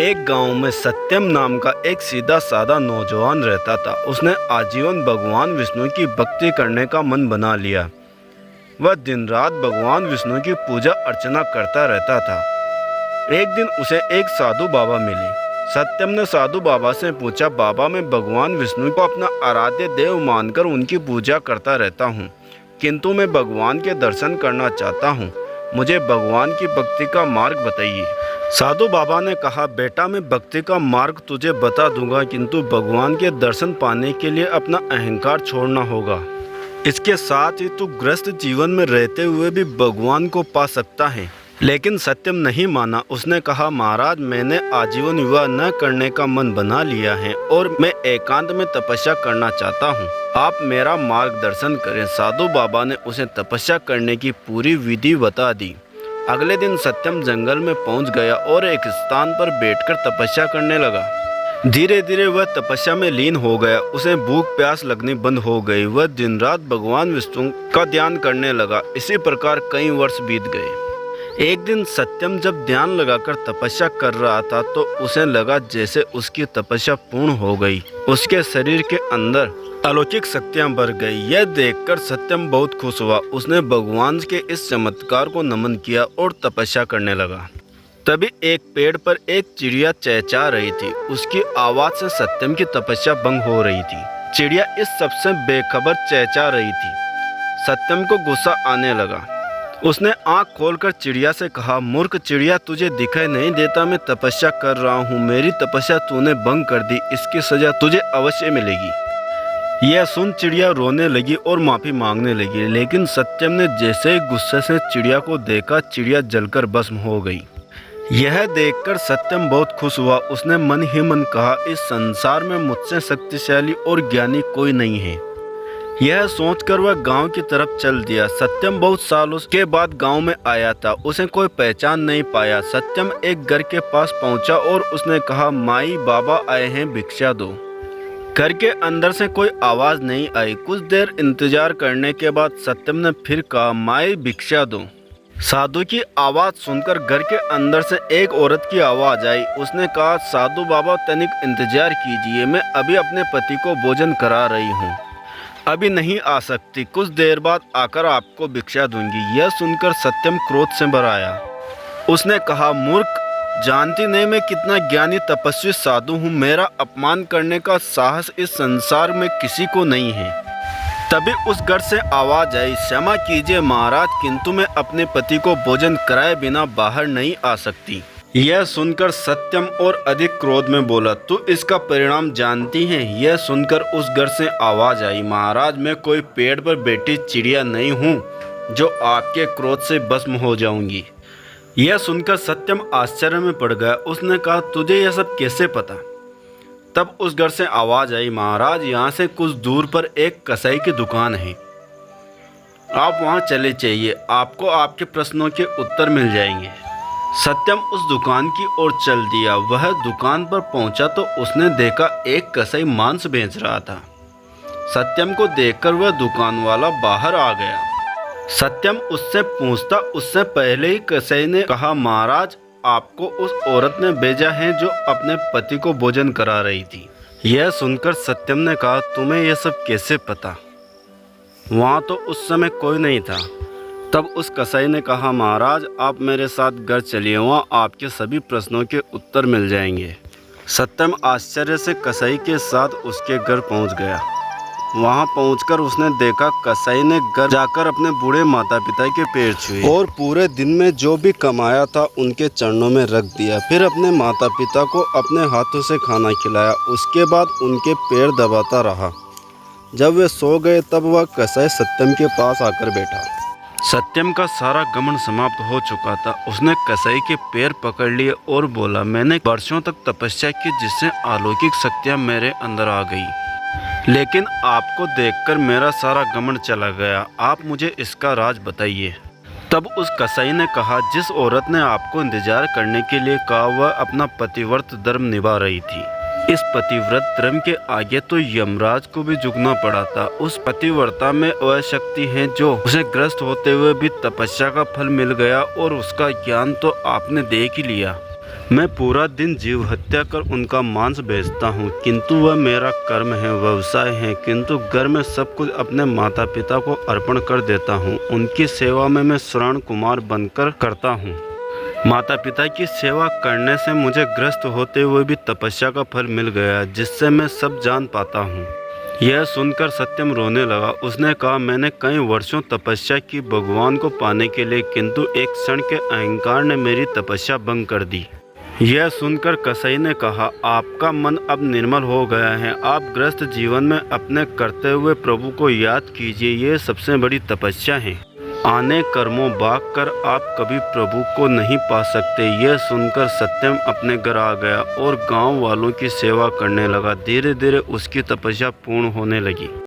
एक गांव में सत्यम नाम का एक सीधा साधा नौजवान रहता था। उसने आजीवन भगवान विष्णु की भक्ति करने का मन बना लिया। वह दिन रात भगवान विष्णु की पूजा अर्चना करता रहता था। एक दिन उसे एक साधु बाबा मिले। सत्यम ने साधु बाबा से पूछा, बाबा, मैं भगवान विष्णु को अपना आराध्य देव मानकर उनकी पूजा करता रहता हूँ, किंतु मैं भगवान के दर्शन करना चाहता हूँ। मुझे भगवान की भक्ति का मार्ग बताइए। साधु बाबा ने कहा, बेटा, मैं भक्ति का मार्ग तुझे बता दूंगा, किंतु भगवान के दर्शन पाने के लिए अपना अहंकार छोड़ना होगा। इसके साथ ही तू ग्रस्त जीवन में रहते हुए भी भगवान को पा सकता है। लेकिन सत्यम नहीं माना। उसने कहा, महाराज, मैंने आजीवन विवाह न करने का मन बना लिया है और मैं एकांत में तपस्या करना चाहता हूँ। आप मेरा मार्गदर्शन करें। साधु बाबा ने उसे तपस्या करने की पूरी विधि बता दी। अगले दिन सत्यम जंगल में पहुंच गया और एक स्थान पर बैठकर तपस्या करने लगा। धीरे धीरे वह तपस्या में लीन हो गया। उसे भूख प्यास लगनी बंद हो गई। वह दिन रात भगवान विष्णु का ध्यान करने लगा। इसी प्रकार कई वर्ष बीत गए। एक दिन सत्यम जब ध्यान लगाकर तपस्या कर रहा था तो उसे लगा जैसे उसकी तपस्या पूर्ण हो गई। उसके शरीर के अंदर अलौकिक शक्तियां भर गई। यह देखकर सत्यम बहुत खुश हुआ। उसने भगवान के इस चमत्कार को नमन किया और तपस्या करने लगा। तभी एक पेड़ पर एक चिड़िया चहचहा रही थी। उसकी आवाज से सत्यम की तपस्या भंग हो रही थी। चिड़िया इस सबसे बेखबर चहचहा रही थी। सत्यम को गुस्सा आने लगा। उसने आंख खोलकर चिड़िया से कहा, मूर्ख चिड़िया, तुझे दिखाई नहीं देता मैं तपस्या कर रहा हूँ। मेरी तपस्या तूने भंग कर दी, इसकी सजा तुझे अवश्य मिलेगी। यह सुन चिड़िया रोने लगी और माफी मांगने लगी। लेकिन सत्यम ने जैसे ही गुस्से से चिड़िया को देखा, चिड़िया जलकर भस्म हो गई। यह देखकर सत्यम बहुत खुश हुआ। उसने मन ही मन कहा, इस संसार में मुझसे शक्तिशाली और ज्ञानी कोई नहीं है। यह सोचकर वह गांव की तरफ चल दिया। सत्यम बहुत सालों के बाद गांव में आया था। उसे कोई पहचान नहीं पाया। सत्यम एक घर के पास पहुंचा और उसने कहा, माई, बाबा आए हैं, भिक्षा दो। घर के अंदर से कोई आवाज नहीं आई। कुछ देर इंतजार करने के बाद सत्यम ने फिर कहा, माई, भिक्षा दो। साधु की आवाज सुनकर घर के अंदर से एक औरत की आवाज आई। उसने कहा, साधु बाबा, तनिक इंतजार कीजिए, मैं अभी अपने पति को भोजन करा रही हूँ, अभी नहीं आ सकती, कुछ देर बाद आकर आपको भिक्षा दूंगी। यह सुनकर सत्यम क्रोध से भर आया। उसने कहा, मूर्ख, जानती नहीं मैं कितना ज्ञानी तपस्वी साधु हूँ। मेरा अपमान करने का साहस इस संसार में किसी को नहीं है। तभी उस घर से आवाज आई, क्षमा कीजिए महाराज, किंतु मैं अपने पति को भोजन कराए बिना बाहर नहीं आ सकती। यह सुनकर सत्यम और अधिक क्रोध में बोला, तू इसका परिणाम जानती है? यह सुनकर उस घर से आवाज आई, महाराज, मैं कोई पेड़ पर बैठी चिड़िया नहीं हूँ जो आपके क्रोध से भस्म हो जाऊंगी। यह सुनकर सत्यम आश्चर्य में पड़ गया। उसने कहा, तुझे यह सब कैसे पता? तब उस घर से आवाज आई, महाराज, यहाँ से कुछ दूर पर एक कसाई की दुकान है, आप वहाँ चले जाइए, आपको आपके प्रश्नों के उत्तर मिल जाएंगे। सत्यम उस दुकान की ओर चल दिया। वह दुकान पर पहुंचा तो उसने देखा एक कसाई मांस बेच रहा था। सत्यम को देखकर वह दुकान वाला बाहर आ गया। सत्यम उससे पूछता, उससे पहले ही कसाई ने कहा, महाराज, आपको उस औरत ने भेजा है जो अपने पति को भोजन करा रही थी। यह सुनकर सत्यम ने कहा, तुम्हें यह सब कैसे पता? वहाँ तो उस समय कोई नहीं था। तब उस कसाई ने कहा, महाराज, आप मेरे साथ घर चलिए, वहाँ आपके सभी प्रश्नों के उत्तर मिल जाएंगे। सत्यम आश्चर्य से कसाई के साथ उसके घर पहुँच गया। वहाँ पहुंचकर उसने देखा कसाई ने घर जाकर अपने बूढ़े माता पिता के पैर छुए और पूरे दिन में जो भी कमाया था उनके चरणों में रख दिया। फिर अपने माता पिता को अपने हाथों से खाना खिलाया। उसके बाद उनके पैर दबाता रहा। जब वे सो गए तब वह कसाई सत्यम के पास आकर बैठा। सत्यम का सारा घमंड समाप्त हो चुका था। उसने कसाई के पैर पकड़ लिए और बोला, मैंने वर्षों तक तपस्या की जिससे अलौकिक शक्तियाँ मेरे अंदर आ गई, लेकिन आपको देखकर मेरा सारा घमंड चला गया। आप मुझे इसका राज बताइए। तब उस कसाई ने कहा, जिस औरत ने आपको इंतजार करने के लिए कहा वह अपना पतिव्रत धर्म निभा रही थी। इस पतिव्रत धर्म के आगे तो यमराज को भी झुकना पड़ा था। उस पतिव्रता में वह शक्ति है जो उसे ग्रस्त होते हुए भी तपस्या का फल मिल गया और उसका ज्ञान तो आपने देख ही लिया। मैं पूरा दिन जीव हत्या कर उनका मांस बेचता हूँ, किंतु वह मेरा कर्म है, व्यवसाय है। किंतु घर में सब कुछ अपने माता पिता को अर्पण कर देता हूँ। उनकी सेवा में मैं श्रवण कुमार बनकर करता हूँ। माता पिता की सेवा करने से मुझे ग्रस्त होते हुए भी तपस्या का फल मिल गया, जिससे मैं सब जान पाता हूँ। यह सुनकर सत्यम रोने लगा। उसने कहा, मैंने कई वर्षों तपस्या की भगवान को पाने के लिए, किंतु एक क्षण के अहंकार ने मेरी तपस्या भंग कर दी। यह सुनकर कसाई ने कहा, आपका मन अब निर्मल हो गया है। आप ग्रस्त जीवन में अपने करते हुए प्रभु को याद कीजिए, ये सबसे बड़ी तपस्या है। आने कर्मों भाग कर आप कभी प्रभु को नहीं पा सकते। यह सुनकर सत्यम अपने घर आ गया और गांव वालों की सेवा करने लगा। धीरे धीरे उसकी तपस्या पूर्ण होने लगी।